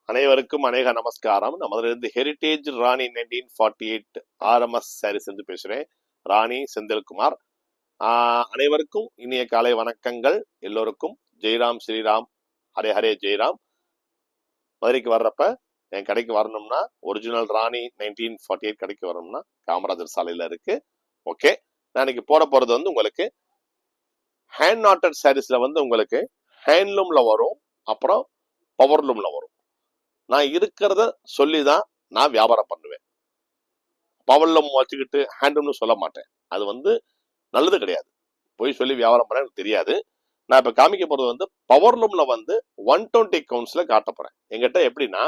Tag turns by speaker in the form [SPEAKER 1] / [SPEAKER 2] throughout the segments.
[SPEAKER 1] அனைவருக்கும் அநேக நமஸ்காரம். நமது ஹெரிட்டேஜ் ராணி 1948 RMS சாரீஸ் என்று பேசுறேன். ராணி செந்தில்குமார். அனைவருக்கும் இனிய காலை வணக்கங்கள். எல்லோருக்கும் ஜெய்ராம் ஸ்ரீராம், ஹரே ஹரே ஜெய்ராம். மதுரைக்கு வர்றப்ப என் கடைக்கு வரணும்னா ஒரிஜினல் ராணி 1948 கடைக்கு வரணும்னா காமராஜர் சாலையில இருக்கு. ஓகே, நான் இன்னைக்கு போறது வந்து உங்களுக்கு ஹேண்ட் நாட்டட் சாரீஸ்ல வந்து உங்களுக்கு ஹேண்ட்லூம்ல வரும், அப்புறம் பவர்லூம்ல வரும். நான் இருக்கிறத சொல்லிதான் நான் வியாபாரம் பண்ணுவேன். பவர்லூம் வச்சுக்கிட்டு ஹேண்ட்லூம்னு சொல்ல மாட்டேன். அது வந்து நல்லது கிடையாது. போய் சொல்லி வியாபாரம் பண்ண எனக்கு தெரியாது. நான் இப்ப காமிக்க போறது வந்து பவர்லூம்ல வந்து 120 கவுண்ட்ஸ்ல காட்ட போறேன். எங்கிட்ட எப்படின்னா,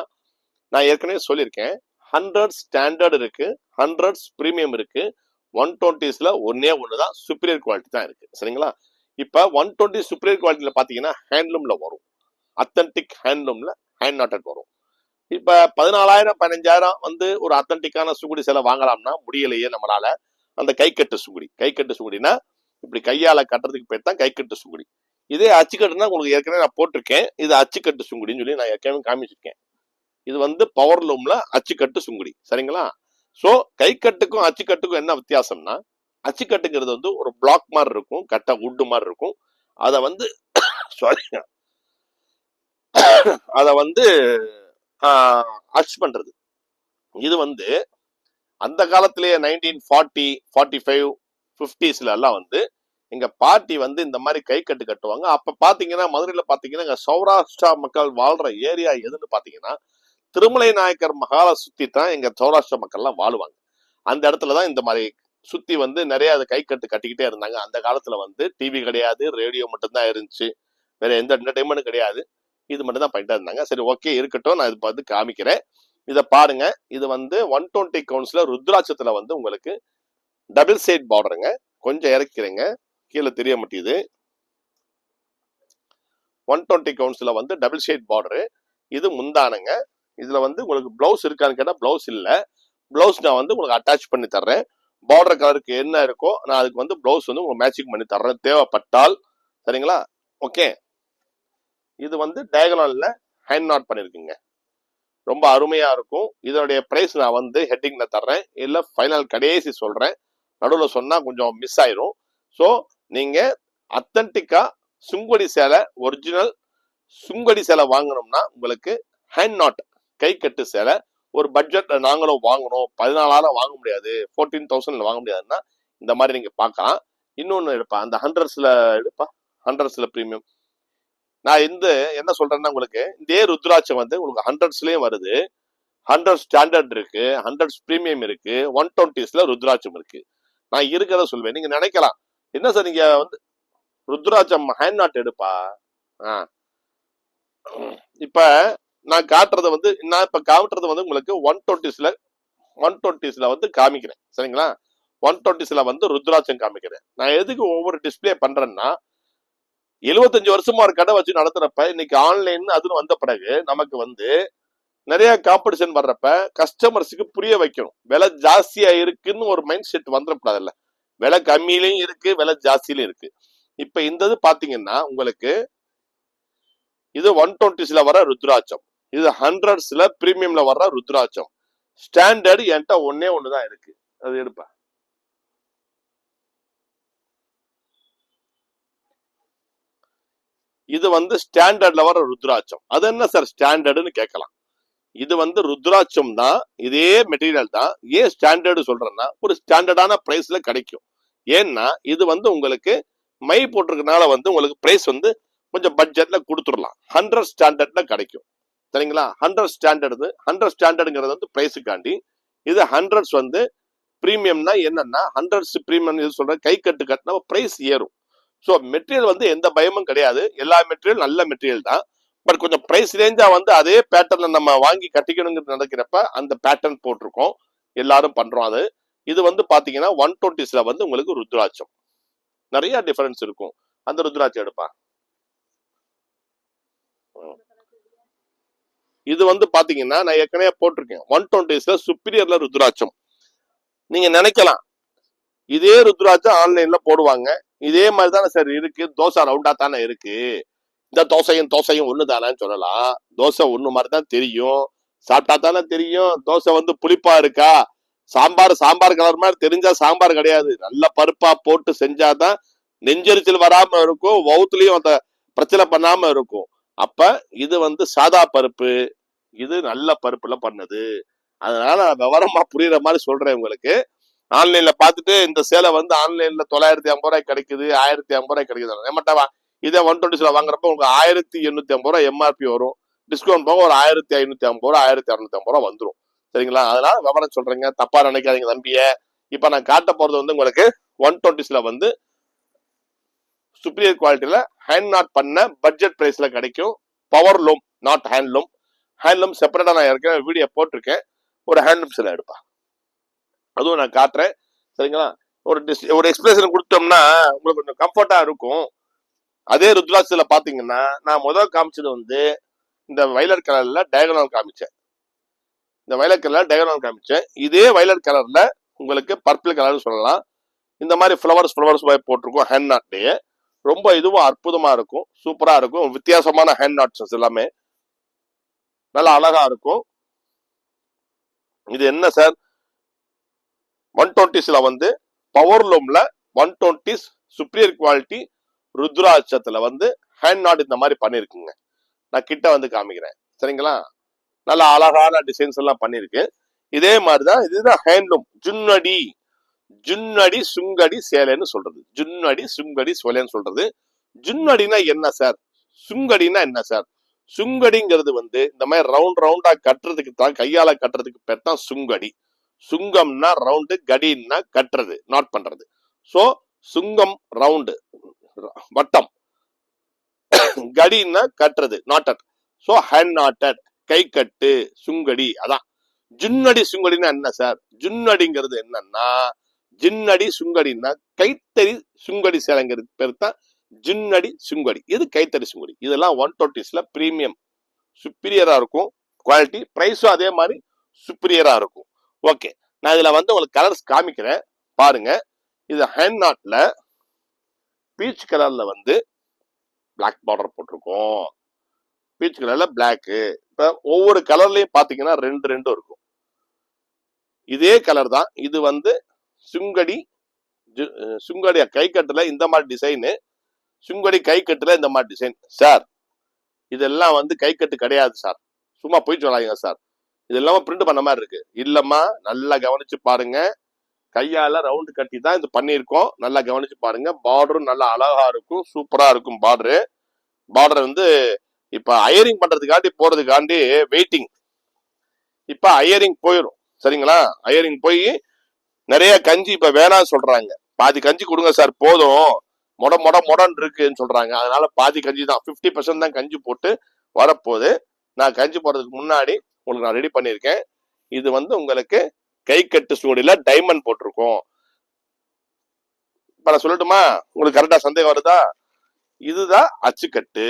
[SPEAKER 1] நான் ஏற்கனவே சொல்லியிருக்கேன், 100 ஸ்டாண்டர்ட் இருக்கு, 100 பிரீமியம் இருக்கு, 120ஸ்ல ஒண்ணுதான் சுப்பீரியர் குவாலிட்டி தான் இருக்கு. சரிங்களா? இப்ப 120 சுப்பீரியர் குவாலிட்டியில பாத்தீங்கன்னா ஹேண்ட்லூம்ல வரும், அத்தன்டிக் ஹேண்ட்லூம்ல ஹேண்ட் நாட்டட் வரும். இப்ப 14,000 15,000 வந்து ஒரு அத்தன்டிக்கான சுங்குடி சேலை வாங்கலாம்னா முடியலையே நம்மளால. அந்த கைக்கட்டு சுங்குடினா இப்படி கையால கட்டுறதுக்கு பேர் தான் கைக்கட்டு சுங்குடி. இதே அச்சுக்கட்டுனா உங்களுக்கு ஏற்கனவே நான் போட்டிருக்கேன். இது அச்சுக்கட்டு சுங்குடின்னு சொல்லி நான் ஏற்கனவே காமிச்சிருக்கேன். இது வந்து பவர்லூம்ல அச்சுக்கட்டு சுங்குடி. சரிங்களா? சோ கைக்கட்டுக்கும் அச்சுக்கட்டுக்கும் என்ன வித்தியாசம்னா, அச்சுக்கட்டுங்கிறது வந்து ஒரு பிளாக் மாதிரி இருக்கும், கட்ட உட்டு மாதிரி இருக்கும். அத வந்து அத வந்து அச் பண்றது. இது வந்து அந்த காலத்திலேயே 1940 45 50ஸ்ல எல்லாம் வந்து எங்க பாட்டி வந்து இந்த மாதிரி கை கட்டு கட்டுவாங்க. அப்ப பாத்தீங்கன்னா மதுரையில பாத்தீங்கன்னா சௌராஷ்டிரா மக்கள் வாழ்ற ஏரியா எதுன்னு பாத்தீங்கன்னா திருமலை நாயக்கர் மகால சுத்தி தான் எங்க சௌராஷ்டிரா மக்கள் எல்லாம் வாழுவாங்க. அந்த இடத்துலதான் இந்த மாதிரி சுத்தி வந்து நிறைய கை கட்டு கட்டிக்கிட்டே இருந்தாங்க. அந்த காலத்துல வந்து டிவி கிடையாது, ரேடியோ மட்டும்தான் இருந்துச்சு, வேற எந்த என்டர்டைன்மெண்ட்டும் கிடையாது. இது மட்டும் தான் பண்ணிட்டு இருந்தாங்க. சரி, ஓகே, இருக்கட்டும், நான் இது பார்த்து காமிக்கிறேன். இத பாருங்க. இது வந்து 120 கவுண்ட்ஸ்ல ருத்ராட்சத்துல வந்து உங்களுக்கு டபுள் சைட் பார்டருங்க. கொஞ்சம் இறக்கிறேங்க, கீழே தெரிய மாட்டேங்குது. 120 கவுண்ட்ஸ்ல வந்து டபுள் சைட் பார்டரு. இது முந்தானுங்க. இதுல வந்து உங்களுக்கு பிளவுஸ் இருக்கான்னு கேட்டா பிளவுஸ் இல்ல. பிளவுஸ் நான் வந்து உங்களுக்கு அட்டாச் பண்ணி தர்றேன். பார்டர் கலருக்கு என்ன இருக்கோ நான் அதுக்கு வந்து பிளவுஸ் வந்து உங்களுக்கு மேட்சிங் பண்ணி தர்றேன் தேவைப்பட்டால். சரிங்களா? ஓகே, இது வந்து டயகனல்ல ஹேண்ட் நாட் பண்ணிருக்குங்க. ரொம்ப அருமையா இருக்கும். இதனுடைய பிரைஸ் நான் வந்து ஹெட்டிங்ல தர்றேன், இல்ல ஃபைனல் கடைசி சொல்றேன். நடுவில் சொன்னா கொஞ்சம் மிஸ் ஆயிரும். ஸோ நீங்க அத்தன்டிக்கா சுங்குடி சேலை, ஒரிஜினல் சுங்குடி சேலை வாங்கணும்னா உங்களுக்கு ஹேண்ட் நாட் கை கட்டு சேலை ஒரு பட்ஜெட்ல நாங்களும் வாங்கணும், 14,000 வாங்க முடியாது, 14,000 வாங்க முடியாதுன்னா இந்த மாதிரி நீங்க பார்க்கலாம். இன்னொன்னு எடுப்பா, அந்த 100ஸ்ல எடுப்பா, 100ஸ்ல பிரீமியம். நான் என்ன சொல்றேன்னா, உங்களுக்கு இதே ருத்ராட்சம் வந்து உங்களுக்கு 100ஸ்லயும் வருது, 100 ஸ்டாண்டர்ட் இருக்கு, 100 பிரீமியம் இருக்கு, 120ஸ்ல ருத்ராட்சம் இருக்கு. நான் இருக்கிறத சொல்வேன். நீங்க நினைக்கலாம், என்ன சார் நீங்க வந்து ருத்ராட்சம் ஹேண்ட் நாட் எடுப்பா. இப்ப நான் காட்டுறது வந்து உங்களுக்கு 120ஸ்ல வந்து காமிக்கிறேன். சரிங்களா? 120ஸ்ல வந்து ருத்ராட்சம் காமிக்கிறேன். நான் எதுக்கு ஒவ்வொரு டிஸ்பிளே பண்றேன்னா, 75 வருஷமா ஒரு கடை வச்சு நடத்துறப்ப இன்னைக்கு ஆன்லைன் அதுன்னு வந்த பிறகு நமக்கு வந்து நிறைய காம்படிஷன் வர்றப்ப கஸ்டமர்ஸுக்கு புரிய வைக்கணும். விலை ஜாஸ்தியா இருக்குன்னு ஒரு மைண்ட் செட் வந்துடக்கூடாதுல்ல. விலை கம்மியிலையும் இருக்கு, விலை ஜாஸ்தியிலும் இருக்கு. இப்ப இந்த இது பாத்தீங்கன்னா உங்களுக்கு இது 120ஸ்ல வர ருத்ராட்சம், இது 100ஸ்ல பிரீமியம்ல வர்ற ருத்ராட்சம். ஸ்டாண்டர்ட் என்கிட்ட ஒண்ணுதான் இருக்கு, அது எடுப்பா. இது வந்து ஸ்டாண்டர்ட்ல வர ருத்ராட்சம். அது என்ன சார் ஸ்டாண்டர்ட்னு கேட்கலாம். இது வந்து ருத்ராட்சம் தான், இதே மெட்டீரியல் தான். ஏன் ஸ்டாண்டர்டு சொல்றேன்னா, ஒரு ஸ்டாண்டர்டான பிரைஸ்ல கிடைக்கும். ஏன்னா இது வந்து உங்களுக்கு மை போட்டிருக்கனால வந்து உங்களுக்கு பிரைஸ் வந்து கொஞ்சம் பட்ஜெட்ல கொடுத்துடலாம். 100 ஸ்டாண்டர்ட்ல கிடைக்கும். சரிங்களா? 100 ஸ்டாண்டர்டுங்கிறது வந்து பிரைஸுக்காண்டி. இது 100 வந்து பிரீமியம்னா என்னன்னா, 100 பிரீமியம் இது சொல்ற கை கட்டு கட்டினா பிரைஸ் ஏறும். ஸோ மெட்டீரியல் வந்து எந்த பயமும் கிடையாது. எல்லா மெட்டீரியல் நல்ல மெட்டீரியல் தான். பட் கொஞ்சம் பிரைஸ் ரேஞ்சா வந்து அதே பேட்டர்ல நம்ம வாங்கி கட்டிக்கணுங்கிறது நினைக்கிறப்ப அந்த பேட்டர்ன் போட்டிருக்கோம், எல்லாரும் பண்றோம். அது இது வந்து பாத்தீங்கன்னா 120ஸ்ல வந்து உங்களுக்கு ருத்ராட்சம் நிறைய டிஃபரன்ஸ் இருக்கும். அந்த ருத்ராட்சம் எடுப்பா. இது வந்து பாத்தீங்கன்னா நான் ஏற்கனவே போட்டிருக்கேன், 120ஸ்ல சுப்பீரியர்ல ருத்ராட்சம். நீங்க நினைக்கலாம் இதே ருத்ராட்சம் ஆன்லைன்ல போடுவாங்க, இதே மாதிரி தானே சார் இருக்கு, தோசை ரவுண்டா தானே இருக்கு, இந்த தோசையும் ஒண்ணுதானான்னு சொல்லலாம். தோசை ஒண்ணு மாதிரிதான் தெரியும், சாப்பிட்டா தானே தெரியும். தோசை வந்து புளிப்பா இருக்கா, சாம்பார் கலர் மாதிரி தெரிஞ்சா சாம்பார் கிடையாது. நல்ல பருப்பா போட்டு செஞ்சாதான் நெஞ்செரிச்சல் வராம இருக்கும், வவுத்துலயும் அந்த பிரச்சனை பண்ணாம இருக்கும். அப்ப இது வந்து சாதா பருப்பு, இது நல்ல பருப்புல பண்ணது. அதனால நான் விவரமா புரியுற மாதிரி சொல்றேன் உங்களுக்கு. ஆன்லைன்ல பார்த்துட்டு இந்த சேலை வந்து ஆன்லைன்ல 950 ரூபாய் கிடைக்குது, 1050 ரூபாய் கிடைக்குது ஏமாட்டாவா. இதே 120 வாங்குறப்ப உங்களுக்கு 1850 ரூபாய் எம்ஆர்பி வரும். டிஸ்கவுண்ட் போக ஒரு 1550 ரூபாய் 1650 ரூபாய் வந்துடும். சரிங்களா? அதனால விவரம் சொல்றேங்க, தப்பா நினைக்காதீங்க தம்பிய. இப்ப நான் காட்ட போறது வந்து உங்களுக்கு 120 வந்து சுப்பீரியர் குவாலிட்டியில ஹேண்ட் நாட் பண்ண பட்ஜெட் பிரைஸ்ல கிடைக்கும். Power loom, not handloom. Handloom செப்பரேட்டா நான் ஏற்கனவே வீடியோ போட்டிருக்கேன். ஒரு ஹேண்ட்லூம் சில எடுப்பா, அதுவும் நான் காட்டுறேன். சரிங்களா? ஒரு எக்ஸ்பிரஷன் கொடுத்தோம்னா உங்களுக்கு கொஞ்சம் கம்ஃபர்டா இருக்கும். அதே ருத்ராட்சில பாத்தீங்கன்னா நான் முதல் காமிச்சது வந்து இந்த வயலட் கலர்ல டயகனல் காமிச்சேன். இதே வயலட் கலர்ல உங்களுக்கு பர்பிள் கலர் சொல்லலாம். இந்த மாதிரி ஃபிளவர்ஸ் போட்டிருக்கும் ஹேண்ட் நாட்லயே. ரொம்ப இதுவும் அற்புதமா இருக்கும், சூப்பரா இருக்கும். வித்தியாசமான ஹேண்ட் நாட்ஸ் எல்லாமே நல்லா அழகா இருக்கும். இது என்ன சார், 120 வந்து பவர் லூம்ல 120 சுப்பீரியர் குவாலிட்டி ருத்ராட்சத்துல வந்து ஹேண்ட் நாட் இந்த மாதிரி பண்ணிருக்குங்க. நான் கிட்ட வந்து காமிக்கிறேன். சரிங்களா? நல்ல அழகான டிசைன்ஸ் எல்லாம் பண்ணிருக்கு. இதே மாதிரிதான் இதுதான் ஹேண்ட்லூம். ஜுன்னடி சுங்கடி சேலைன்னு சொல்றது. ஜுன்னடினா என்ன சார், சுங்கடினா என்ன சார்? சுங்கடிங்கிறது வந்து இந்த மாதிரி ரவுண்டா கட்டுறதுக்கு தான், கையால கட்டுறதுக்கு பேர் தான் சுங்கடி. சுங்கம்னா ரவுண்டு, கடின்னா கட்டுறது, நாட் பண்றது. சோ சுங்கம் ரவுண்டு வட்டம், கடின்னா கட்டுறது, நாட்டட். சோ ஹேண்ட் நாட்டட், கை கட்டு சுங்கடி. அதான் ஜுன்னடி சுங்கடினா என்ன சார்? ஜுன்னடிங்கிறது என்னன்னா, ஜின்னடி சுங்கடின்னா கைத்தறி சுங்கடி சேலைங்கிறது பேர் தான் ஜின்னடி சுங்கடி. இது கைத்தறி சுங்கடி. இதெல்லாம் 120 பிரீமியம் சுப்பீரியரா இருக்கும் குவாலிட்டி. பிரைஸும் அதே மாதிரி சுப்பீரியரா இருக்கும். ஓகே, நான் இதுல வந்து உங்களுக்கு கலர்ஸ் காமிக்கிறேன் பாருங்க. இது ஹேண்ட் நாட்ல பீச் கலர்ல வந்து பிளாக் பார்டர் போட்டிருக்கோம். பீச் கலர்ல பிளாக். இப்ப ஒவ்வொரு கலர்லயும் பாத்தீங்கன்னா ரெண்டு இருக்கும். இதே கலர் தான். இது வந்து சுங்கடி கை கட்டுல இந்த மாதிரி டிசைனு, சுங்கடி கை கட்டுல இந்த மாதிரி டிசைன். சார் இதெல்லாம் வந்து கை கட்டு கிடையாது சார், சும்மா போய் சொல்லாதீங்க சார். இது எல்லாமே பிரிண்ட் பண்ண மாதிரி இருக்கு. இல்லம்மா, நல்லா கவனிச்சு பாருங்க. கையால ரவுண்டு கட்டி தான் இது பண்ணியிருக்கோம். நல்லா கவனிச்சு பாருங்க. பார்டரும் நல்லா அழகா இருக்கும், சூப்பரா இருக்கும். பார்டர் வந்து இப்ப அயரிங் பண்றதுக்காண்டி போறதுக்காண்டி வெயிட்டிங். இப்ப அயரிங் போயிடும். சரிங்களா? அயரிங் போய் நிறைய கஞ்சி இப்ப வேணாம்னு சொல்றாங்க. பாதி கஞ்சி கொடுங்க சார் போதும், மொடன்னு இருக்குன்னு சொல்றாங்க. அதனால பாதி கஞ்சி தான், 50% தான் கஞ்சி போட்டு வரப்போகுது. நான் கஞ்சி போறதுக்கு முன்னாடி உங்களுக்கு நான் ரெடி பண்ணிருக்கேன். இது வந்து உங்களுக்கு கை கட்டு சூடியில டைமண்ட் போட்டிருக்கோம். இப்ப நான் சொல்லட்டுமா? உங்களுக்கு கரெக்டா சந்தேகம் வருதா? இதுதான் அச்சுக்கட்டு.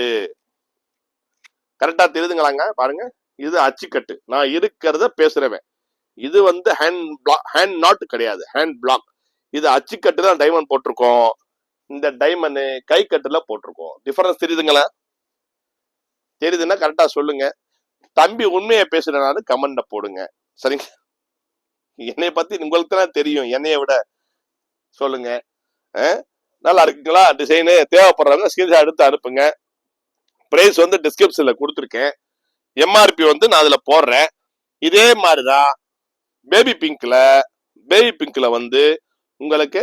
[SPEAKER 1] கரெக்டா தெரியுதுங்களாங்க? பாருங்க, இது அச்சுக்கட்டு. நான் இருக்கிறத பேசுறவன். இது வந்து ஹேண்ட் நாட் கிடையாது, ஹேண்ட் பிளாக். இது அச்சுக்கட்டு தான் டைமண்ட் போட்டிருக்கோம். இந்த டைமண்ட் கை கட்டுல போட்டிருக்கோம். டிஃபரன்ஸ் தெரியுதுங்களா? தெரியுதுன்னா கரெக்டா சொல்லுங்க. தம்பி உண்மையை பேசுறேன்னு கமெண்ட்ல போடுங்க. சரிங்க? என்னைய பத்தி உங்களுக்கு தான் தெரியும் என்னைய விட. சொல்லுங்க, நல்லா இருக்குங்களா? டிசைனு தேவைப்படுறாங்க ஸ்கிரீன்ஷாட் எடுத்து அனுப்புங்க. பிரைஸ் வந்து டிஸ்கிரிப்ஷன்ல கொடுத்துருக்கேன். எம்ஆர்பி வந்து நான் அதுல போடுறேன். இதே மாதிரிதான் பேபி பிங்க்ல வந்து உங்களுக்கு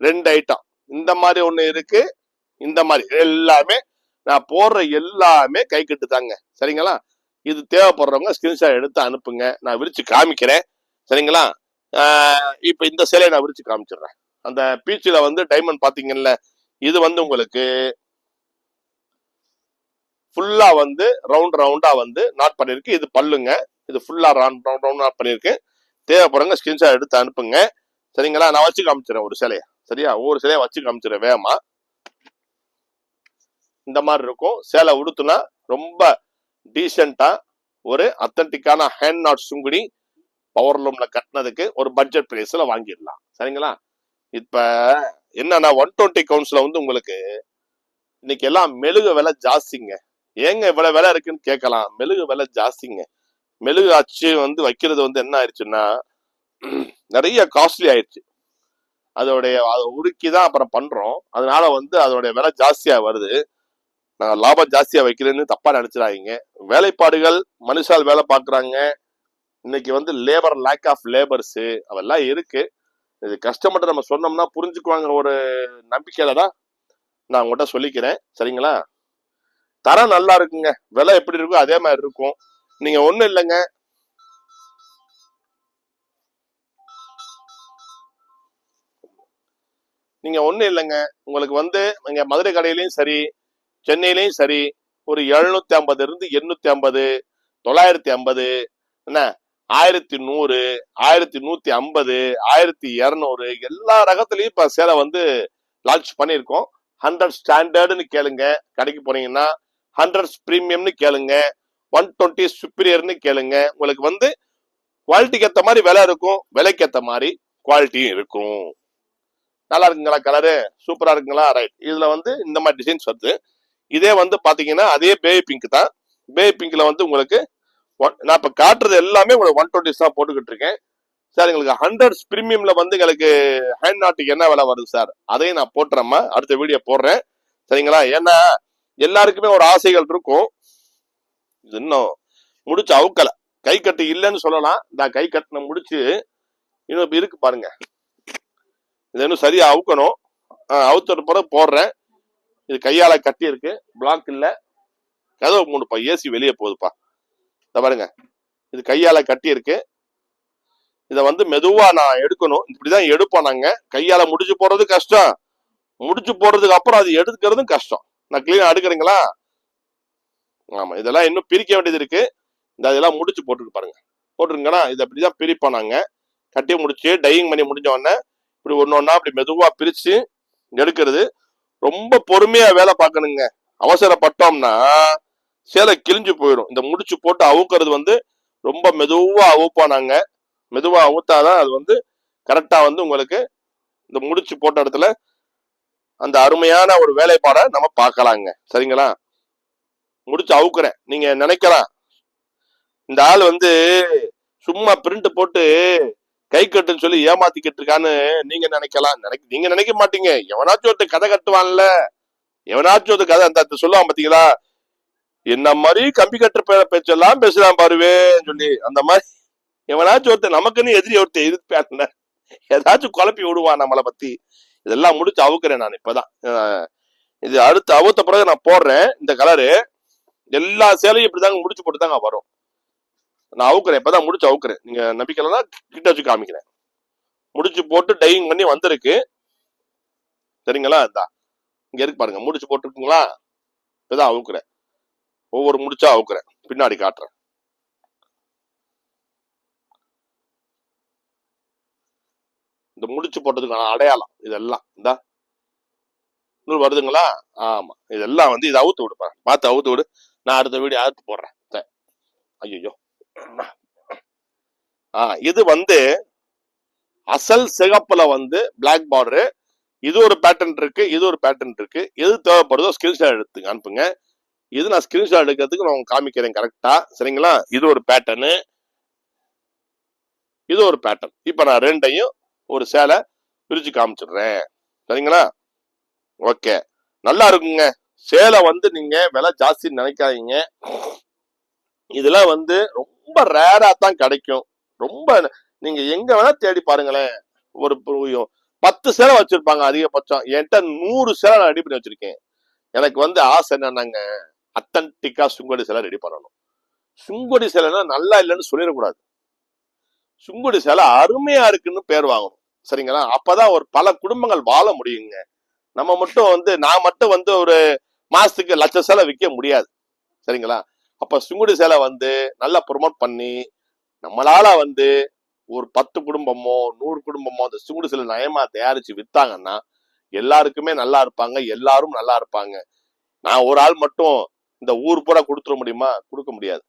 [SPEAKER 1] 2 ஐட்டம். இந்த மாதிரி ஒண்ணு இருக்கு, இந்த மாதிரி எல்லாமே நான் போடுற எல்லாமே கை கட்டு தாங்க. சரிங்களா? இது தேவைப்படுறவங்க ஸ்கிரீன்ஷாட் எடுத்து அனுப்புங்க. நான் விரிச்சு காமிக்கிறேன். சரிங்களா? இப்ப இந்த சேலையை நான் விரிச்சு காமிச்சிடுறேன். அந்த பீச்சில வந்து டைமண்ட் பாத்தீங்கல்ல, இது வந்து உங்களுக்கு ஃபுல்லா வந்து ரவுண்டா வந்து நாட் பண்ணிருக்கு. இது பல்லுங்க. இது ஃபுல்லா ரவுண்ட் நாட் பண்ணிருக்கு. தேவைப்படுறவங்க ஸ்கிரீன்ஷாட் எடுத்து அனுப்புங்க. சரிங்களா? நான் வச்சு காமிச்சிடறேன் ஒரு சேலையை. சரியா? ஒவ்வொரு சேலையை வச்சு காமிச்சிடறேன் வேகமா. இந்த மாதிரி இருக்கும் சேலை. உடுத்துனா ரொம்ப டீசென்டா ஒரு அத்தன்டிக்கான ஹேண்ட் நாட் சுங்குடி பவர் லூம்ல கட்டினதுக்கு ஒரு பட்ஜெட் பிரைஸ்ல வாங்கிடலாம். சரிங்களா? இப்ப என்னன்னா 120 கவுண்ட்ஸ்ல வந்து உங்களுக்கு இன்னைக்கு எல்லாம் மெழுகு விலை ஜாஸ்திங்க. ஏங்க இவ்வளவு விலை இருக்குன்னு கேட்கலாம். மெழுகு விலை ஜாஸ்திங்க. மெழுகு அச்சு வந்து வைக்கிறது வந்து என்ன ஆயிடுச்சுன்னா நிறைய காஸ்ட்லி ஆயிடுச்சு. அதோடைய அதை உருக்கிதான் அப்புறம் பண்றோம். அதனால வந்து அதோடைய விலை ஜாஸ்தியா வருது. நாங்க லாபம் ஜாஸ்தியா வைக்கிறேன்னு தப்பா நினைச்சிடாதீங்க. வேலைப்பாடுகள் மனுஷால் வேலை பாக்குறாங்க. இன்னைக்கு வந்து லேபர் லேக் ஆஃப் லேபர்ஸ் அதெல்லாம் இருக்கு. இது கஷ்டப்பட்டு நம்ம சொன்னோம்னா புரிஞ்சுக்குவாங்க ஒரு நம்பிக்கையில தான் நான் உங்கள்கிட்ட சொல்லிக்கிறேன். சரிங்களா? தரம் நல்லா இருக்குங்க. விலை எப்படி இருக்கோ அதே மாதிரி இருக்கும். நீங்க ஒண்ணும் இல்லைங்க, உங்களுக்கு வந்து இங்க மதுரை கடையிலயும் சரி சென்னையிலயும் சரி ஒரு 750 இருந்து 850 950 என்ன 1100 1150 1200 எல்லா ரகத்திலயும் இப்ப சேலை வந்து லான்ச் பண்ணிருக்கோம். 100 ஸ்டாண்டர்ட்னு கேளுங்க, கடைக்கு போனீங்கன்னா 100 பிரீமியம்னு கேளுங்க, 120 சுப்பீரியர்னு கேளுங்க. உங்களுக்கு வந்து குவாலிட்டிக்கு ஏற்ற மாதிரி விலை இருக்கும், விலைக்கு ஏற்ற மாதிரி குவாலிட்டியும் இருக்கும். நல்லா இருக்குங்களா? கலரு சூப்பரா இருக்குங்களா? ரைட். இதுல வந்து இந்த மாதிரி டிசைன்ஸ் வருது. இதே வந்து பாத்தீங்கன்னா அதே பேபி பிங்க் தான். பேபி பிங்க்ல வந்து உங்களுக்கு நான் இப்ப காட்டுறது எல்லாமே உங்களுக்கு 120 தான் போட்டுக்கிட்டு இருக்கேன் சார். எங்களுக்கு 100 பிரீமியம்ல வந்து எங்களுக்கு ஹேண்ட் நாட்டுக்கு என்ன விலை வருது சார், அதையும் நான் போட்டுறேம்மா, அடுத்த வீடியோ போடுறேன். சரிங்களா? ஏன்னா எல்லாருக்குமே ஒரு ஆசைகள் இருக்கும். இன்னும் முடிச்சு அவுக்கல, கை கட்டு இல்லைன்னு சொல்லலாம். இந்த கை கட்டின முடிச்சு இன்னும் இருக்கு பாருங்க. இது இன்னும் சரியா அவுக்கணும். அவுத்தது பிறகு போடுறேன். இது கையால கட்டி இருக்கு, பிளாக் இல்ல. கதவு மூணுப்பா, ஏசி வெளியே போகுதுப்பா. இத பாருங்க, இது கையால கட்டி இருக்கு. இத வந்து மெதுவா நான் எடுக்கணும். இப்படிதான் எடுப்போம் நாங்க. கையால முடிச்சு போடுறது கஷ்டம், முடிச்சு போடுறதுக்கு அப்புறம் அது எடுக்கிறதும் கஷ்டம். நான் கிளீனா எடுக்கிறீங்களா? ஆமா, இதெல்லாம் இன்னும் பிரிக்க வேண்டியது இருக்கு. இந்த இதெல்லாம் முடிச்சு போட்டுருக்கு பாருங்க, போட்டுருங்கன்னா இது அப்படிதான் பிரிப்போம் நாங்க. கட்டி முடிச்சு டையிங் பண்ணி முடிஞ்ச உடனே இப்படி ஒன்னு ஒன்னா அப்படி மெதுவா பிரிச்சு எடுக்கிறது. ரொம்ப பொறுமையா வேலை பார்க்கணுங்க. அவசரப்பட்டோம்னா சேலை கிழிஞ்சு போயிடும். இந்த முடிச்சு போட்டு அவுக்கிறது வந்து ரொம்ப மெதுவா அவுப்போம் நாங்க. மெதுவா அவுத்தாதான் அது வந்து கரெக்டா வந்து உங்களுக்கு இந்த முடிச்சு போட்ட இடத்துல அந்த அருமையான ஒரு வேலைப்பாடை நம்ம பார்க்கலாங்க. சரிங்களா? முடிச்சு அவுக்குறேன். நீங்க நினைக்கலாம் இந்த ஆள் வந்து சும்மா பிரிண்ட் போட்டு கை கட்டுன்னு சொல்லி ஏமாத்திக்கிட்டு இருக்கான்னு நீங்க நினைக்கலாம். நீங்க நினைக்க மாட்டீங்க. எவனாச்சும் ஒருத்த கதை கட்டுவான்ல, எவனாச்சும் ஒரு கதை அந்த சொல்லுவான் பாத்தீங்களா, என்ன மாதிரி கம்பி கட்டுற பேச்செல்லாம் பேசுறான் பாருவேன்னு சொல்லி, அந்த மாதிரி எவனாச்சும் ஒருத்தர் நமக்குன்னு எதிரி ஒருத்தர் இருப்பான், ஏதாச்சும் குழப்பி விடுவான் நம்மளை பத்தி. இதெல்லாம் முடிச்சு அவுக்குறேன் நான் இப்பதான். இது அடுத்து அவுத்த பிறகு நான் போடுறேன். இந்த கலரு எல்லா சேலையும் இப்படிதாங்க முடிச்சு போட்டு தாங்க வரும். நான் அவுக்குறேன், இப்பதான் முடிச்சு அவுக்குறேன். நீங்க நம்பிக்கையிலன்னா கிட்ட வச்சு காமிக்கிறேன். முடிச்சு போட்டு டையிங் பண்ணி வந்திருக்கு. சரிங்களா? இங்க இருக்கு பாருங்க, முடிச்சு போட்டுருக்குங்களா? இப்பதான் அவுக்குறேன். ஒவ்வொரு முடிச்சா அவுக்குறேன், பின்னாடி காட்டுறேன். இந்த முடிச்சு போட்டதுக்கான அடையாளம் இதெல்லாம் இந்த நூல் வருதுங்களா? ஆமா, இதெல்லாம் வந்து இதை அவுத்து விடுப்பேன். பார்த்து அவுத்து விடு. நான் அடுத்த வீடியோ அவுத்து போடுறேன். ஐயோ, இது வந்து அசல் சிகப்புல வந்து பிளாக் பார்டரு. இது ஒரு பேட்டர்ன் இருக்கு, இது ஒரு பேட்டர்ன் இருக்கு. எது தேவைப்படுதோ ஸ்கிரீன்ஷாட் எடுத்துங்க அனுப்புங்க. இது நான் ஸ்கிரீன்ஷாட் எடுக்கிறதுக்கு நான் காமிக்கிறேன் கரெக்டா. சரிங்களா? இது ஒரு பேட்டர்னு, இது ஒரு பேட்டர்ன். இப்ப நான் ரெண்டையும் ஒரு சேலை பிரிச்சு காமிச்சிடுறேன். சரிங்களா? ஓகே, நல்லா இருக்குங்க. சேலை வந்து நீங்க விலை ஜாஸ்தின்னு நினைக்காதீங்க. இதெல்லாம் வந்து ரொம்ப ரேரா தான் கிடைக்கும். ரொம்ப நீங்க எங்க வேணா தேடி பாருங்களேன். ஒரு 10 சேலை வச்சிருப்பாங்க அதிகபட்சம். என்கிட்ட 100 சேலை நான் ரெடி பண்ணி வச்சிருக்கேன். எனக்கு வந்து ஆசை என்னன்னாங்க, அத்தன்டிக்கா சுங்குடி சேலை ரெடி பண்ணணும். சுங்குடி சேலைன்னா நல்லா இல்லைன்னு சொல்லிடக்கூடாது. சுங்குடி சேலை அருமையா இருக்குன்னு பேர் வாங்கணும். சரிங்களா? அப்பதான் ஒரு பல குடும்பங்கள் வாழ முடியுங்க. நம்ம மட்டும் வந்து நான் மட்டும் வந்து ஒரு மாசத்துக்கு லட்ச சேலை விற்க முடியாது. சரிங்களா? அப்ப சுங்குடி சேலை வந்து நல்லா ப்ரொமோட் பண்ணி நம்மளால வந்து ஒரு 10 குடும்பமோ 100 குடும்பமோ அந்த சுங்குடி சேலை நயமா தயாரிச்சு வித்தாங்கன்னா எல்லாருக்குமே நல்லா இருப்பாங்க, எல்லாரும் நல்லா இருப்பாங்க. நான் ஒரு ஆள் மட்டும் இந்த ஊர் பூரா கொடுத்துட முடியுமா? கொடுக்க முடியாது.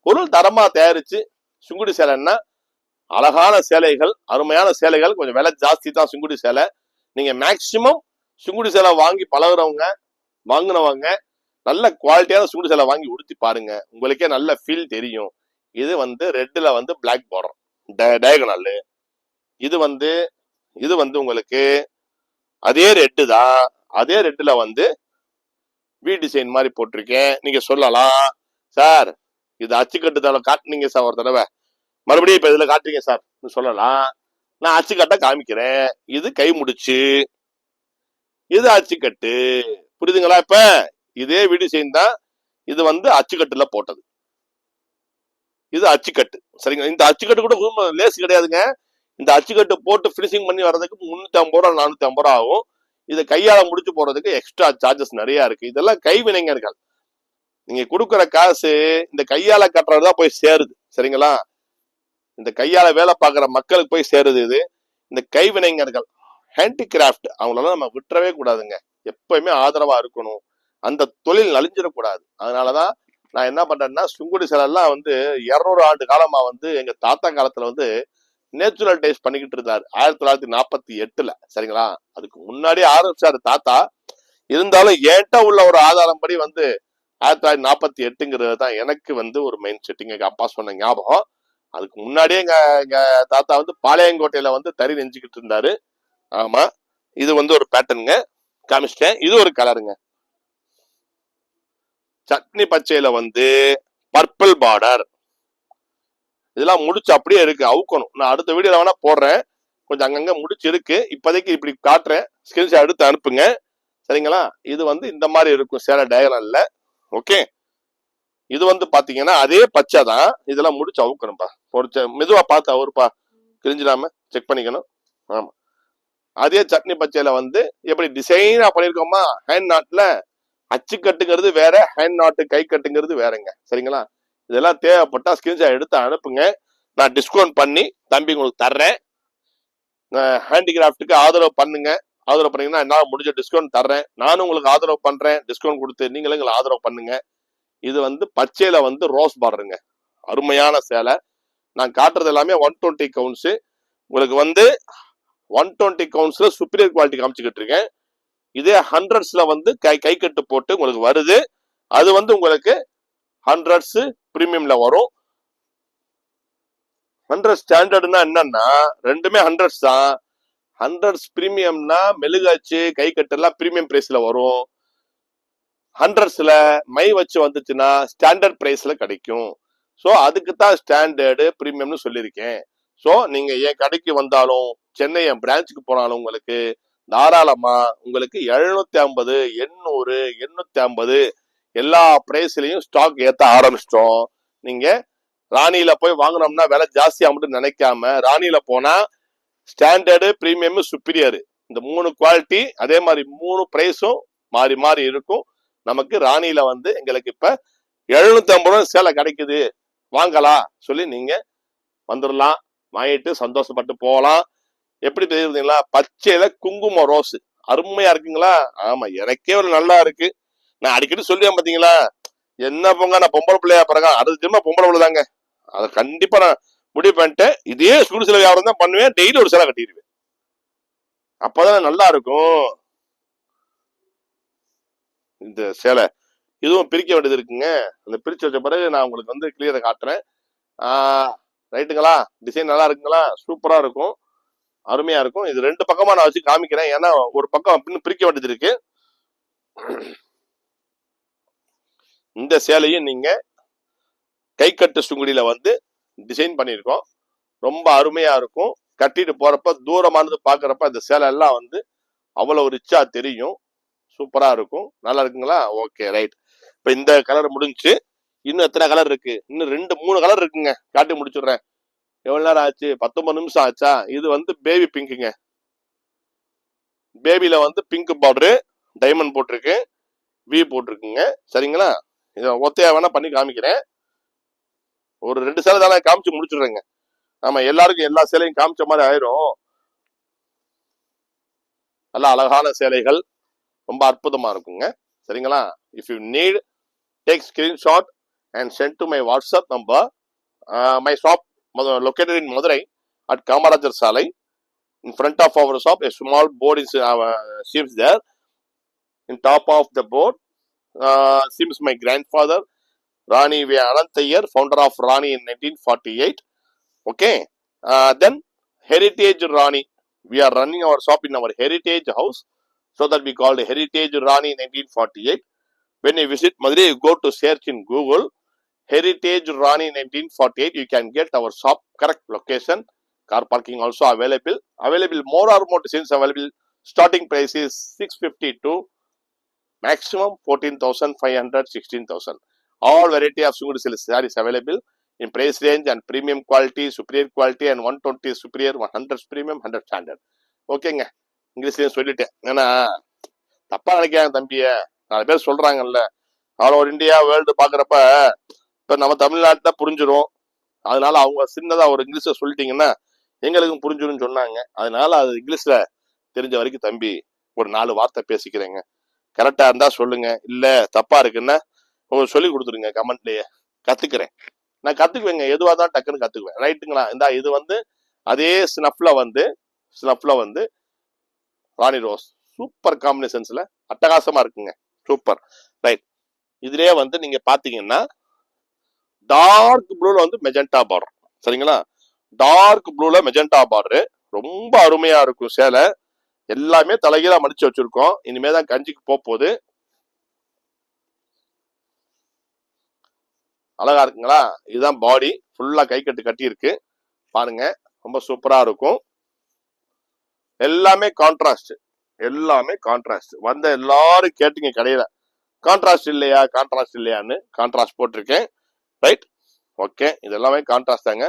[SPEAKER 1] பொருள் தரமா தயாரிச்சு சுங்குடி சேலைன்னா அழகான சேலைகள், அருமையான சேலைகள். கொஞ்சம் விலை ஜாஸ்தி தான் சுங்குடி சேலை. நீங்க மேக்சிமம் சுங்குடி சேலை வாங்கி பழகுறவங்க வாங்கினவங்க நல்ல குவாலிட்டியான சுங்குடி சேலை வாங்கி உடுத்தி பாருங்க, உங்களுக்கே நல்ல ஃபீல் தெரியும். இது வந்து ரெட்ல வந்து பிளாக் பார்டர் டயகனல். இது வந்து உங்களுக்கு அதே ரெட்டு தான். அதே ரெட்டுல வந்து வி டிசைன் மாதிரி போட்டிருக்கேன். நீங்க சொல்லலாம், சார் இது அச்சுக்கட்டு காட்டுனீங்க சார் ஒரு தடவை, மறுபடியும் இப்ப இதுல காட்டுறீங்க சார் சொல்லலாம். நான் அச்சுக்கட்டை காமிக்கிறேன். இது கை முடிச்சு, இது அச்சுக்கட்டு. புரியுதுங்களா? இப்ப இதே வி டிசைன் தான். இது வந்து அச்சுக்கட்டுல போட்டது. இது அச்சுக்கட்டு. சரிங்களா? இந்த அச்சுக்கட்டு கூட லேஸ் கிடையாதுங்க. இந்த அச்சுக்கட்டு போட்டு பினிஷிங் பண்ணி வர்றதுக்கு 350 ரூபா 450 ரூபா ஆகும். இதை கையால முடிச்சு போறதுக்கு எக்ஸ்ட்ரா சார்ஜஸ் நிறைய இருக்கு. இதெல்லாம் கைவினைஞர்கள். நீங்க கொடுக்குற காசு இந்த கையால கட்டுறதுதான் போய் சேருது. சரிங்களா? இந்த கையால வேலை பார்க்குற மக்களுக்கு போய் சேருது. இது இந்த கைவினைஞர்கள், ஹேண்டிகிராஃப்ட், அவங்களெல்லாம் நம்ம விட்டுறவே கூடாதுங்க. எப்பயுமே ஆதரவா இருக்கணும். அந்த தொழில் நலிஞ்சிடக்கூடாது. அதனாலதான் நான் என்ன பண்றேன்னா, சுங்குடி சேலெல்லாம் வந்து 200 ஆண்டு காலமா வந்து எங்க தாத்தா காலத்துல வந்து நேச்சுரல் டைஸ் பண்ணிக்கிட்டு இருந்தாரு 1948ல. சரிங்களா? அதுக்கு முன்னாடியே ஆரம்பிச்சாரு தாத்தா. இருந்தாலும் ஏன்ட்ட உள்ள ஒரு ஆதாரம் படி வந்து 1948ங்கிறது தான் எனக்கு வந்து ஒரு மைண்ட் செட்டிங். எங்க அப்பா சொன்ன ஞாபகம். அதுக்கு முன்னாடியே எங்க தாத்தா வந்து பாளையங்கோட்டையில வந்து தறி நெஞ்சுக்கிட்டு இருந்தாரு. ஆமா, இது வந்து ஒரு பேட்டர்னுங்க, காமிச்சிட்டேன். இது ஒரு கலருங்க. சட்னி பச்சையில வந்து பர்பிள் பார்டர். இதெல்லாம் முடிச்சு அப்படியே இருக்கு, அவுக்கணும். நான் அடுத்த வீடியோல வேணா போடுறேன். கொஞ்சம் அங்கங்க முடிச்சு இருக்கு. இப்போதைக்கு இப்படி காட்டுறேன், ஸ்கிரீன்ஷாட் எடுத்து அனுப்புங்க. சரிங்களா? இது வந்து இந்த மாதிரி இருக்கும் சேலை டயகனல்ல. ஓகே, இது வந்து பாத்தீங்கன்னா அதே பச்சை தான். இதெல்லாம் முடிச்சு அவுக்கணும்பா. மெதுவா பார்த்து அவருப்பா, கிழிஞ்சிடாம செக் பண்ணிக்கணும். ஆமா, அதே சட்னி பச்சையில வந்து எப்படி டிசைனா பண்ணிருக்கோமா, ஹேண்ட் நாட்ல. அச்சு கட்டுங்கிறது வேற, ஹேண்ட் நாட்டு கை கட்டுங்கிறது வேறங்க. சரிங்களா? இதெல்லாம் தேவைப்பட்டா ஸ்கிரீன்ஷாட் எடுத்து அனுப்புங்க. நான் டிஸ்கவுண்ட் பண்ணி தம்பி உங்களுக்கு தர்றேன். ஹேண்டிகிராஃப்டுக்கு ஆதரவு பண்ணுங்க. ஆதரவு பண்ணீங்கன்னா என்னால முடிஞ்ச டிஸ்கவுண்ட் தர்றேன். நானும் உங்களுக்கு ஆதரவு பண்றேன். டிஸ்கவுண்ட் கொடுத்து நீங்களும் எங்களை ஆதரவு பண்ணுங்க. இது வந்து பச்சையில வந்து ரோஸ் பார்டருங்க. அருமையான சேலை. நான் காட்டுறது எல்லாமே 120 கவுண்ட்ஸ். உங்களுக்கு வந்து 120 கவுண்ட்ஸ்ல சுப்பீரியர் குவாலிட்டி காமிச்சுக்கிட்டு இருக்கேன். இதே 100ஸ்ல வந்து கை கட்டு போட்டு உங்களுக்கு வருது. அது வந்து உங்களுக்கு 100s பிரீமியம்ல வரும். 100 ஸ்டாண்டர்ட்னா என்னன்னா ரெண்டுமே 100s தான். 100s பிரீமியம்னா மெழுகாச்சு கை கட்டு எல்லாம் பிரீமியம் பிரைஸ்ல வரும். 100ஸ்ல மை வச்சு வந்துச்சுன்னா ஸ்டாண்டர்ட் பிரைஸ்ல கிடைக்கும். ஸோ அதுக்கு தான் ஸ்டாண்டர்டு பிரீமியம்னு சொல்லியிருக்கேன். ஸோ நீங்க என் கடைக்கு வந்தாலும் சென்னை என் பிரான்ச்சுக்கு போனாலும் உங்களுக்கு தாராளமா உங்களுக்கு 750, 800, 850 எல்லா பிரைஸ்லயும் ஸ்டாக் ஏத்த ஆரம்பிச்சிட்டோம். நீங்க ராணியில போய் வாங்கினோம்னா விலை ஜாஸ்தியா மட்டும் நினைக்காம, ராணியில போனா ஸ்டாண்டர்டு, பிரீமியம், சுப்பீரியர், இந்த 3 குவாலிட்டி, அதே மாதிரி 3 பிரைஸும் மாறி மாறி இருக்கும். நமக்கு ராணியில வந்து எங்களுக்கு இப்ப 750 ரூபாய் சேலை கிடைக்குது, வாங்கலாம் சொல்லி நீங்க வந்துடலாம். வாங்கிட்டு சந்தோஷப்பட்டு போகலாம். எப்படி தெரியுதுங்களா? பச்சையில குங்குமம் ரோஸ் அருமையா இருக்குங்களா? ஆமா, எனக்கே ஒரு நல்லா இருக்கு. நான் அடிக்கடி சொல்லுவேன் பாத்தீங்களா, என்ன போங்க நான் பொம்பளை பிள்ளையா பிறகு 60 ஜென்ம பொம்பளை பிள்ளை தாங்க. அதை கண்டிப்பா நான் முடிவு பண்ணிட்டேன். இதே சுடு சிலை வியாபாரம் தான் பண்ணுவேன். டெய்லி ஒரு சிலை கட்டிடுவேன். அப்பதான் நல்லா இருக்கும் இந்த சேலை. இதுவும் பிரிக்க வேண்டியது இருக்குங்க. அந்த பிரிச்சு வச்ச பிறகு நான் உங்களுக்கு வந்து கிளியரை காட்டுறேன். ரைட்டுங்களா? டிசைன் நல்லா இருக்குங்களா? சூப்பரா இருக்கும், அருமையா இருக்கும். இது 2 பக்கமா நான் வச்சு காமிக்கிறேன். ஏன்னா ஒரு பக்கம் பிரிக்க வேண்டியது இருக்கு. இந்த சேலையும் நீங்க கை கட்டு சுங்குடியில வந்து டிசைன் பண்ணியிருக்கோம். ரொம்ப அருமையா இருக்கும். கட்டிட்டு போறப்ப தூரமானது பாக்குறப்ப இந்த சேலை எல்லாம் வந்து அவ்வளவு ரிச்சா தெரியும். சூப்பரா இருக்கும். நல்லா இருக்குங்களா? Okay, right. இப்ப இந்த கலர் முடிஞ்சு இன்னும் எத்தனை கலர் இருக்கு? இன்னும் 2-3 கலர் இருக்குங்க. காட்டி முடிச்சுடுறேன். எவ்வளவு நேரம் ஆச்சு? 19 நிமிஷம் ஆச்சா? இது வந்து பேபி பிங்க்குங்க. பேபில வந்து பிங்க் பார்டரு, டைமண்ட் போட்டிருக்கு, வி போட்டிருக்குங்க. சரிங்களா? இதை ஒத்தையா வேணா பண்ணி காமிக்கிறேன். ஒரு 2 சேலை தானே காமிச்சு முடிச்சுடுறேங்க. ஆமா, எல்லாருக்கும் எல்லா சேலையும் காமிச்ச மாதிரி ஆயிரும். நல்ல அழகான சேலைகள், ரொம்ப அற்புதமா இருக்குங்க. சரிங்களா? If you need, take screenshot and send to my WhatsApp number. My shop located in Madurai at Kamarajar Salai. In front of our shop, a small board is seems there. In top of the board, seems my grandfather, Rani V. Ananthayyar, founder of Rani in 1948. Okay. Then Heritage Rani. We are running our shop in our heritage house, so that we called Heritage Rani 1948. When you visit Madurai, you go to search in Google Heritage Rani 1948. You can get our shop correct location. Car parking also available. More or more since available. Starting price is 650 to maximum 14,500, 16,000. All variety of single silk sarees available in price range and premium quality, superior quality, and 120 superior, 100 premium, 100 standard. ஓகேங்க, இங்கிலீஷ்லயும் சொல்லிட்டேன். ஏன்னா தப்பா நினைக்காங்க தம்பிய, 4 பேர் சொல்றாங்கல்ல, all over India world பாக்குறப்ப இப்ப நம்ம தமிழ்நாட்டுல புரிஞ்சிடும். அதனால அவங்க சின்னதா ஒரு இங்கிலீஷ்ல சொல்லிட்டீங்கன்னா எங்களுக்கும் புரிஞ்சிடும் சொன்னாங்க. அதனால அது இங்கிலீஷ்ல தெரிஞ்ச வரைக்கும் தம்பி ஒரு 4 வார்த்தை பேசிக்கிறேங்க. கரெக்டா இருந்தா சொல்லுங்க, இல்ல தப்பா இருக்குன்னா உங்களுக்கு சொல்லி கொடுத்துருங்க கமெண்ட்லயே. கத்துக்கிறேன், நான் கத்துக்குவேங்க, எதுவா தான் டக்குன்னு கத்துக்குவேன். ரைட்டுங்களா? இந்த இது வந்து அதே ஸ்னஃப்ல வந்து ராணி ரோஸ் சூப்பர் காம்பினேஷன்ஸ்ல அட்டகாசமா இருக்குங்க, சூப்பர். ரைட், இதுலயே வந்து நீங்க பாத்தீங்கன்னா டார்க் ப்ளூல வந்து மெஜெண்டா பார்டர், சரிங்களா? டார்க் ப்ளூல மெஜெண்டா பார்டர் ரொம்ப அருமையா இருக்கும். சேலை எல்லாமே தலைகீழா மடிச்சு வச்சிருக்கோம். இனிமேதான் கஞ்சிக்கு போகுது. அழகா இருக்குங்களா? இதுதான் பாடி, ஃபுல்லா கை கட்டு கட்டி இருக்கு பாருங்க, ரொம்ப சூப்பரா இருக்கும். எல்லாமே கான்ட்ராஸ்ட், வந்த எல்லாரும் கேட்டீங்க கடையில கான்ட்ராஸ்ட் இல்லையான்னு. கான்ட்ராஸ்ட் போட்டிருக்கேன். ரைட், ஓகே, இது எல்லாமே கான்ட்ராஸ்ட் தாங்க.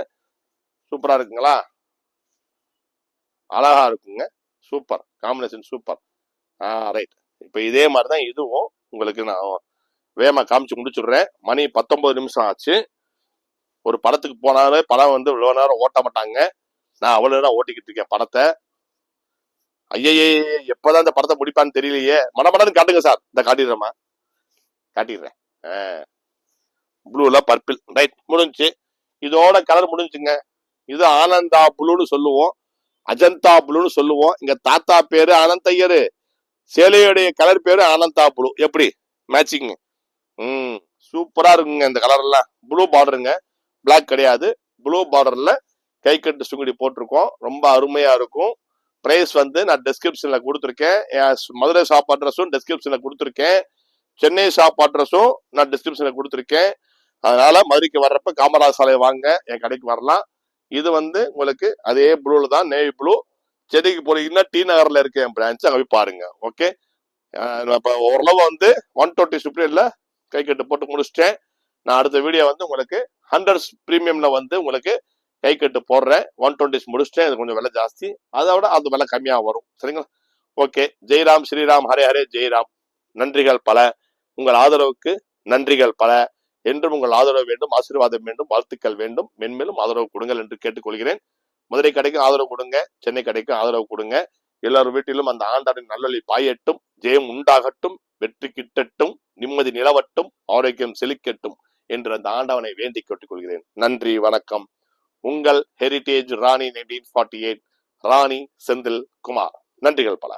[SPEAKER 1] சூப்பரா இருக்குங்களா? அழகா இருக்குங்க, சூப்பர் காம்பினேஷன், சூப்பர். ரைட், இப்ப இதே மாதிரிதான் இதுவும் உங்களுக்கு நான் வேகமா காமிச்சு முடிச்சுடுறேன். மணி 19 நிமிஷம் ஆச்சு. ஒரு படத்துக்கு போனாலே படம் வந்து இவ்வளவு நேரம் ஓட்ட மாட்டாங்க. நான் அவ்வளவு நேரம் ஓட்டிக்கிட்டு இருக்கேன் படத்தை. ஐயே, எப்பதான் இந்த படத்தை முடிப்பான்னு தெரியலையே. மடமடன்னு காட்டுங்க சார். இந்த காட்டிடுறேன். ப்ளூல பர்பிள். ரைட், முடிஞ்சு. இதோட கலர் முடிஞ்சுங்க. இது ஆனந்தா ப்ளூன்னு சொல்லுவோம், அஜந்தா ப்ளூன்னு சொல்லுவோம். இங்க தாத்தா பேரு ஆனந்தையரு, சேலையுடைய கலர் பேரு ஆனந்தா ப்ளூ. எப்படி மேட்சிங்? சூப்பரா இருக்குங்க. இந்த கலர் எல்லாம் ப்ளூ பார்டருங்க, பிளாக் கிடையாது. ப்ளூ பார்டர்ல கை கட்டு சுங்குடி போட்டிருக்கோம். ரொம்ப அருமையா இருக்கும். பிரைஸ் வந்து நான் டிஸ்கிரிப்ஷன்ல கொடுத்துருக்கேன். மதுரை ஷாப் அட்ரஸும் டிஸ்கிரிப்ஷன்ல கொடுத்துருக்கேன். சென்னை ஷாப் அட்ரஸும் நான் டிஸ்கிரிப்ஷன்ல கொடுத்துருக்கேன். அதனால மதுரைக்கு வர்றப்ப காமராஜ் சாலை வாங்க, என் கடைக்கு வரலாம். இது வந்து உங்களுக்கு அதே ப்ளூல தான், நேவி ப்ளூ. சென்னைக்கு போறீங்கன்னா டி நகர்ல இருக்க என் பிரான்ச், அங்க போய் பாருங்க. ஓகே, ஓரளவு வந்து 120 சுப்ரியர்ல கை கட்டு போட்டு முடிச்சிட்டேன். நான் அடுத்த வீடியோ வந்து உங்களுக்கு 100 பிரீமியம்ல வந்து உங்களுக்கு கை கட்டு போடுறேன். 120 முடிச்சிட்டேன். இது கொஞ்சம் விலை ஜாஸ்தி, அதை விட அது விலை கம்மியா வரும், சரிங்களா? ஓகே, ஜெய்ராம், ஸ்ரீராம், ஹரே ஹரே, ஜெய்ராம். நன்றிகள் பல, உங்கள் ஆதரவுக்கு நன்றிகள் பல. என்றும் உங்கள் ஆதரவு வேண்டும், ஆசீர்வாதம் வேண்டும், வாழ்த்துக்கள் வேண்டும். மென்மேலும் ஆதரவு கொடுங்கள் என்று கேட்டுக்கொள்கிறேன். மதுரை கடைக்கும் ஆதரவு கொடுங்க, சென்னை கடைக்கும் ஆதரவு கொடுங்க. எல்லாரும் வீட்டிலும் அந்த ஆண்டாரின் நல்லொலி பாயட்டும், ஜெயம் உண்டாகட்டும், வெற்றி கிட்டட்டும், நிம்மதி நிலவட்டும், ஆரோக்கியம் செழிக்கட்டும் என்று அந்த ஆண்டவனை வேண்டி கேட்டுக்கொள்கிறேன். நன்றி, வணக்கம். உங்கள் ஹெரிடேஜ் ராணி 1948, ராணி செந்தில் குமார். நன்றிகள் பல.